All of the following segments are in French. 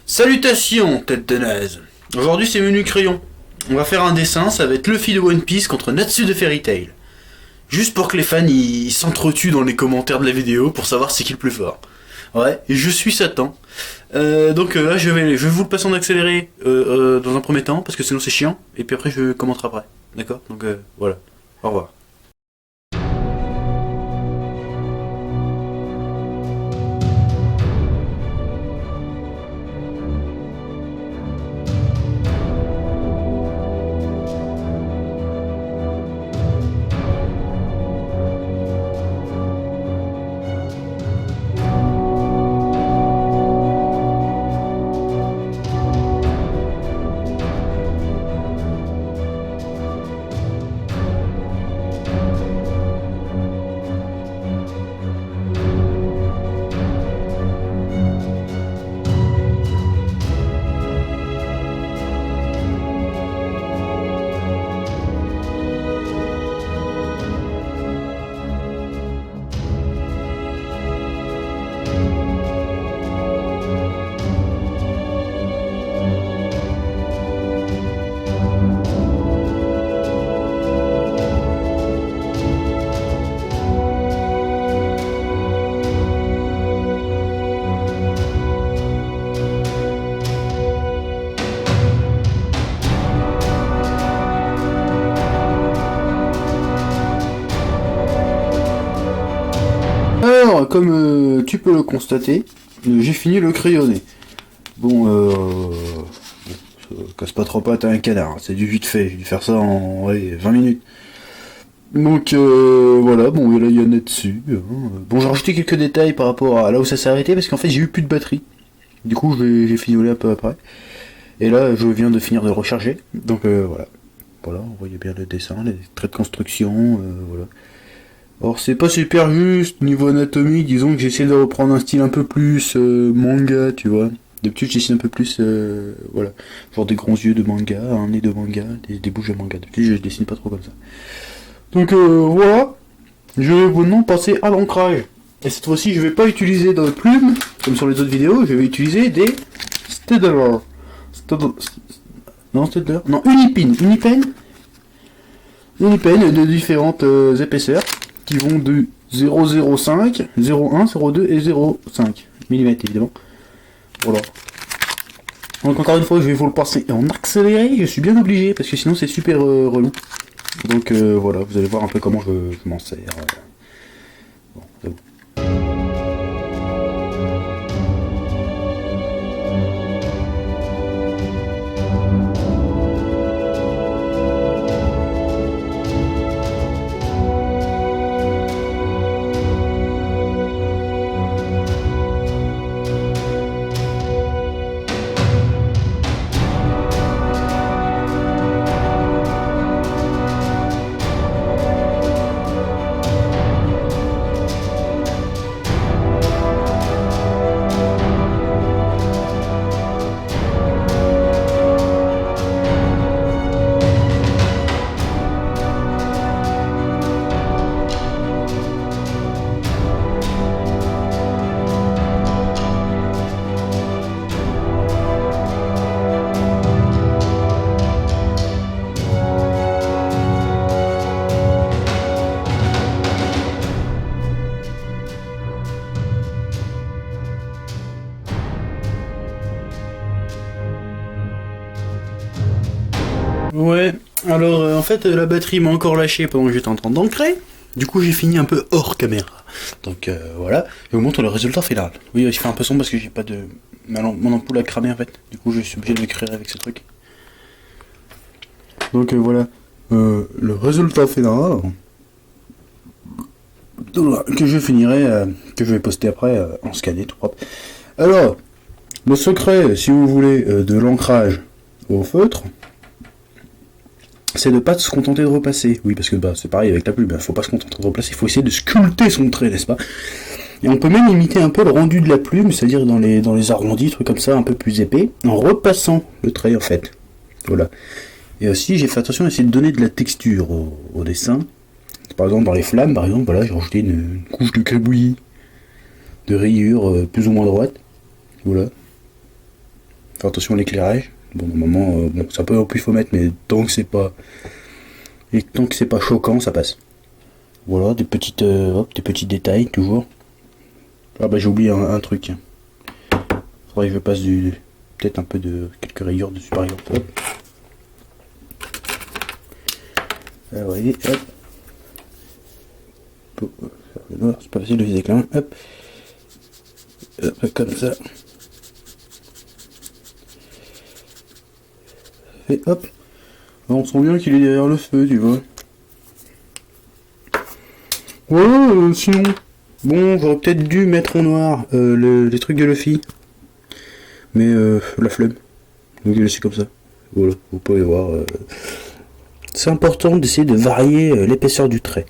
Salutations, tête de naze. Aujourd'hui c'est menu crayon. On va faire un dessin, ça va être Luffy de One Piece contre Natsu de Fairy Tail. Juste pour que les fans ils s'entretuent dans les commentaires de la vidéo pour savoir c'est qui le plus fort. Ouais, et je suis Satan. Donc là je vais vous le passer en accéléré dans un premier temps parce que sinon c'est chiant. Et puis après je commenterai après. D'accord. Donc voilà. Au revoir. Alors, comme tu peux le constater, j'ai fini le crayonné. Bon, ça casse pas trop pas, t'as un canard, c'est du vite fait, j'ai dû faire ça en 20 minutes. Donc voilà, bon, là il y en a dessus. Bon, j'ai rajouté quelques détails par rapport à là où ça s'est arrêté, parce qu'en fait j'ai eu plus de batterie. Du coup, j'ai fignolé un peu après. Et là, je viens de finir de recharger. Donc voilà. Voilà, on voyait bien le dessin, les traits de construction, voilà. Alors c'est pas super juste niveau anatomie, disons que j'essaie de reprendre un style un peu plus manga, tu vois. D'habitude j'essaie un peu plus, voilà, genre des grands yeux de manga, un nez de manga, des bouches de manga. D'habitude je dessine pas trop comme ça. Donc voilà, je vais maintenant passer à l'ancrage. Et cette fois-ci je vais pas utiliser de plumes, comme sur les autres vidéos, je vais utiliser des Staedtler. Non, Unipin de différentes épaisseurs qui vont de 0,05, 0,1, 0,2 et 0,5 mm évidemment. Voilà. Donc encore une fois, je vais vous le passer en accéléré, je suis bien obligé parce que sinon c'est super relou. Donc voilà, vous allez voir un peu comment je m'en sers. Bon, c'est bon. Ouais, alors en fait la batterie m'a encore lâché pendant que j'étais en train d'ancrer. Du coup j'ai fini un peu hors caméra. Donc voilà, et je vous montre le résultat final. Oui, il fait un peu sombre parce que j'ai pas de... Mon ampoule a cramé en fait. Du coup je suis obligé de l'écrire avec ce truc. Donc voilà, le résultat final. Que je finirai, que je vais poster après en scanné tout propre. Alors, le secret, si vous voulez, de l'ancrage au feutre, c'est de pas se contenter de repasser. Oui, parce que bah, c'est pareil avec la plume, faut pas se contenter de repasser, il faut essayer de sculpter son trait, n'est-ce pas? Et on peut même imiter un peu le rendu de la plume, c'est-à-dire dans les arrondis, trucs comme ça, un peu plus épais, en repassant le trait en fait. Voilà. Et aussi, j'ai fait attention à essayer de donner de la texture au dessin. Par exemple, dans les flammes, par exemple, voilà, j'ai rajouté une couche de crébouillis, de rayures plus ou moins droite. Voilà. Faire attention à l'éclairage. Bon, normalement, bon, c'est un peu au plus faut mettre, mais tant que c'est pas choquant, ça passe. Voilà, des petits détails toujours. Ah bah j'ai oublié un truc. Faudrait que je passe peut-être un peu de quelques rayures dessus par exemple. Hop. Ah, vous voyez, hop. Le noir, c'est pas facile de viser avec la main. Hop. Hop, comme ça. Et hop. On sent bien qu'il est derrière le feu, tu vois. Voilà, sinon. Bon, j'aurais peut-être dû mettre en noir les trucs de Luffy. Mais la flemme. Donc je laisse comme ça. Voilà, vous pouvez voir. C'est important d'essayer de varier l'épaisseur du trait.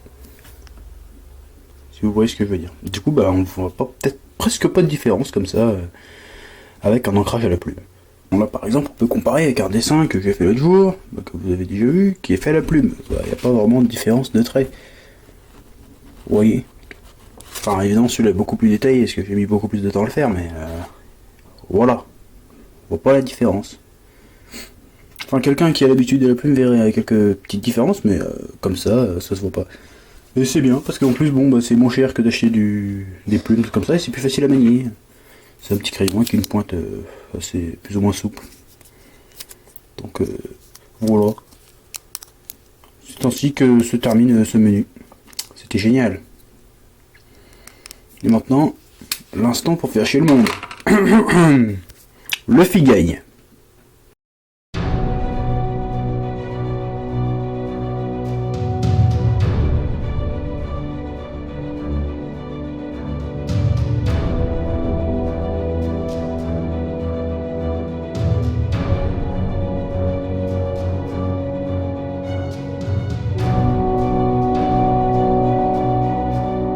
Si vous voyez ce que je veux dire. Du coup, bah, on voit peut-être presque pas de différence comme ça avec un ancrage à la plume. Bon, là, par exemple, on peut comparer avec un dessin que j'ai fait l'autre jour, que vous avez déjà vu, qui est fait à la plume. Il n'y a pas vraiment de différence de trait. Vous voyez. Enfin, évidemment, celui-là est beaucoup plus détaillé, parce que j'ai mis beaucoup plus de temps à le faire, mais voilà. On voit pas la différence. Enfin, quelqu'un qui a l'habitude de la plume verrait quelques petites différences, mais comme ça, ça se voit pas. Et c'est bien, parce qu'en plus, bon, bah, c'est moins cher que d'acheter des plumes comme ça, et c'est plus facile à manier. C'est un petit crayon avec une pointe assez plus ou moins souple. Donc voilà. C'est ainsi que se termine ce menu. C'était génial. Et maintenant, l'instant pour faire chier le monde. Luffy gagne.